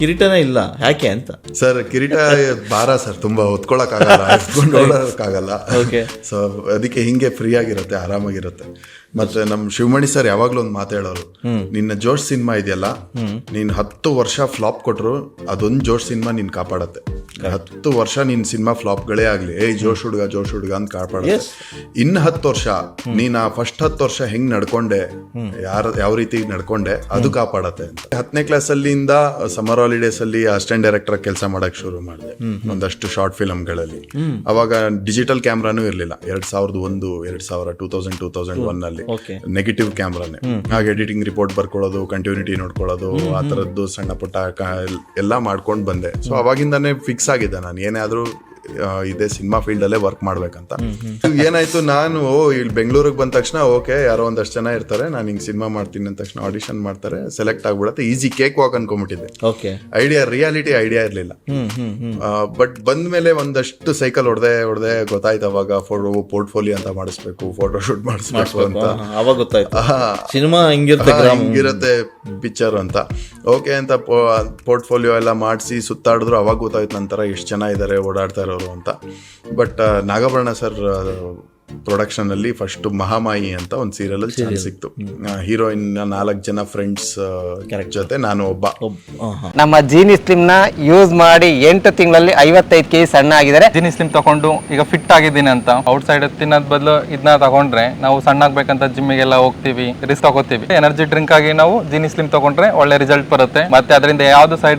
ಕಿರೀಟನೇ ಇಲ್ಲ ಯಾಕೆ ಅಂತ. ಸರ್ ಕಿರೀಟ ಭಾರ ಸರ್, ತುಂಬಾ ಹೊತ್ಕೊಳಕ್ಕಾಗಲ್ಲ, ಎತ್ಕೊಂಡು ಓಡೋಕ್ಕಾಗಲ್ಲ. ಓಕೆ. ಸೊ ಅದಕ್ಕೆ ಹಿಂಗೆ ಫ್ರೀ ಆಗಿರುತ್ತೆ, ಆರಾಮಾಗಿರುತ್ತೆ. ಮತ್ತೆ ನಮ್ ಶಿವಮಣಿ ಸರ್ ಯಾವಾಗ್ಲೂ ಒಂದು ಮಾತು ಹೇಳೋರು, ನಿನ್ನ ಜೋಶ್ ಸಿನಿಮಾ ಇದೆಯಲ್ಲ, ನೀನ್ 10 ವರ್ಷ ಫ್ಲಾಪ್ ಕೊಟ್ರು ಅದೊಂದು ಜೋಶ್ ಸಿನಿಮಾ ನೀನ್ ಕಾಪಾಡತ್ತೆ. 10 ವರ್ಷ ನಿನ್ ಸಿನಿಮಾ ಫ್ಲಾಪ್ಗಳೇ ಆಗ್ಲಿ, ಜೋಶ್ ಹುಡುಗ ಅಂತ ಕಾಪಾಡುತ್ತೆ. ಇನ್ನು 10 ವರ್ಷ ನೀನ್ ಆ ಫಸ್ಟ್ 10 ವರ್ಷ ಹೆಂಗ್ ನಡ್ಕೊಂಡೆ, ಯಾವ ರೀತಿ ನಡ್ಕೊಂಡೆ, ಅದು ಕಾಪಾಡತ್ತೆ ಅಂತ. 10ನೇ ಕ್ಲಾಸ್ ಅಲ್ಲಿಂದ ಸಮರ್ ಹಾಲಿಡೇಸ್ ಅಲ್ಲಿ ಅಸಿಸ್ಟೆಂಟ್ ಡೈರೆಕ್ಟರ್ ಕೆಲಸ ಮಾಡಕ್ ಶುರು ಮಾಡಿದೆ ಒಂದಷ್ಟು ಶಾರ್ಟ್ ಫಿಲ್ಮ್ಗಳಲ್ಲಿ. ಅವಾಗ ಡಿಜಿಟಲ್ ಕ್ಯಾಮ್ರಾನು ಇರ್ಲಿಲ್ಲ. 2001, 2001 ಅಲ್ಲಿ ನೆಗೆಟಿವ್ ಕ್ಯಾಮ್ರಾನೇ. ಆಗ ಎಡಿಟಿಂಗ್ ರಿಪೋರ್ಟ್ ಬರ್ಕೊಳ್ಳೋದು, ಕಂಟಿನ್ಯೂಟಿ ನೋಡ್ಕೊಳ್ಳೋದು, ಆ ತರದ್ದು ಸಣ್ಣ ಪುಟ್ಟ ಎಲ್ಲ ಮಾಡ್ಕೊಂಡು ಬಂದೆ. ಸೊ ಅವಾಗಿಂದಾನೇ ಫಿಕ್ಸ್ ಆಗಿದೆ ನಾನು ಏನೇ ಆದ್ರೂ ಇದೇ ಸಿನಿಮಾ ಫೀಲ್ಡ್ ಅಲ್ಲೇ ವರ್ಕ್ ಮಾಡ್ಬೇಕಂತ. ಏನಾಯ್ತು, ನಾನು ಇಲ್ಲಿ ಬೆಂಗಳೂರಿಗೆ ಬಂದ ತಕ್ಷಣ ಓಕೆ ಯಾರೋ ಒಂದಷ್ಟು ಜನ ಇರ್ತಾರೆ, ನಾನು ಹಿಂಗ್ ಸಿನಿಮಾ ಮಾಡ್ತೀನಿ ಅಂದ ತಕ್ಷಣ ಆಡಿಷನ್ ಮಾಡ್ತಾರೆ, ಸೆಲೆಕ್ಟ್ ಆಗ್ಬಿಡತ್ತೆ, ಈಸಿ ಕೇಕ್ ವಾಕ್ ಅನ್ಕೊಂಡ್ಬಿಟ್ಟಿದ್ದೆ. ರಿಯಾಲಿಟಿ ಐಡಿಯಾ ಇರ್ಲಿಲ್ಲ. ಬಟ್ ಬಂದ್ಮೇಲೆ ಒಂದಷ್ಟು ಸೈಕಲ್ ಹೊಡೆದೆ ಗೊತ್ತಾಯ್ತು ಅವಾಗ ಪೋರ್ಟ್ಫೋಲಿಯೋ ಅಂತ ಮಾಡಿಸ್ಬೇಕು, ಫೋಟೋ ಶೂಟ್ ಮಾಡಿಸ್ಬೇಕು ಅಂತ. ಅವಾಗ ಗೊತ್ತಾಯ್ತು ಸಿನಿಮಾ ಹಿಂಗಿರುತ್ತೆ ಪಿಕ್ಚರ್ ಅಂತ. ಓಕೆ ಅಂತ ಪೋರ್ಟ್ಫೋಲಿಯೋ ಎಲ್ಲ ಮಾಡಿಸಿ ಸುತ್ತಾಡಿದ್ರು. ಅವಾಗ ಗೊತ್ತಾಯ್ತು ನಂತರ ಎಷ್ಟು ಜನ ಇದ್ದಾರೆ ಓಡಾಡ್ತಾ ಇರೋರು ಅಂತ. ಬಟ್ ನಾಗಾಭರಣ ಸರ್ ಪ್ರೊಡಕ್ಷನ್ ಅಲ್ಲಿ ಫಸ್ಟ್ ಮಹಾಮಾಯಿ ಅಂತ ಒಂದು ಸೀರಿಯಲ್ ಅಲ್ಲಿ ಚಾನ್ಸ್ ಸಿಕ್ತು. ಹೀರೋಯಿನ್ 4 ಜನ ಫ್ರೆಂಡ್ಸ್ ಜೊತೆ ನಾನು ಒಬ್ಬ. ನಮ್ಮ ಜೀನಿ ಸ್ಲಿಮ್ ನ ಯೂಸ್ ಮಾಡಿ 8 ತಿಂಗಳಲ್ಲಿ 55 kg ಸಣ್ಣ ಆಗಿದ್ದಾರೆ. ಜೀನಿ ಸ್ಲಿಮ್ ತಗೊಂಡು ಈಗ ಫಿಟ್ ಆಗಿದ್ದೀನಿ ಅಂತ ಔಟ್ ಸೈಡ್ ತಿನ್ನೋದ್ ಬದಲು ಇದನ್ನ ತಗೊಂಡ್ರೆ ನಾವು ಸಣ್ಣ ಆಗ್ಬೇಕಂತ ಜಿಮ್ಮಿಗೆಲ್ಲ ಹೋಗ್ತೀವಿ, ರಿಸ್ಕ್ ತಗೋತೀವಿ. ಎನರ್ಜಿ ಡ್ರಿಂಕ್ ಆಗಿ ನಾವು ಜೀನಿ ಸ್ಲಿಮ್ ತಗೊಂಡ್ರೆ ಒಳ್ಳೆ ರಿಸಲ್ಟ್ ಬರುತ್ತೆ. ಮತ್ತೆ ಅದರಿಂದ ಯಾವ್ದು ಸೈಡ್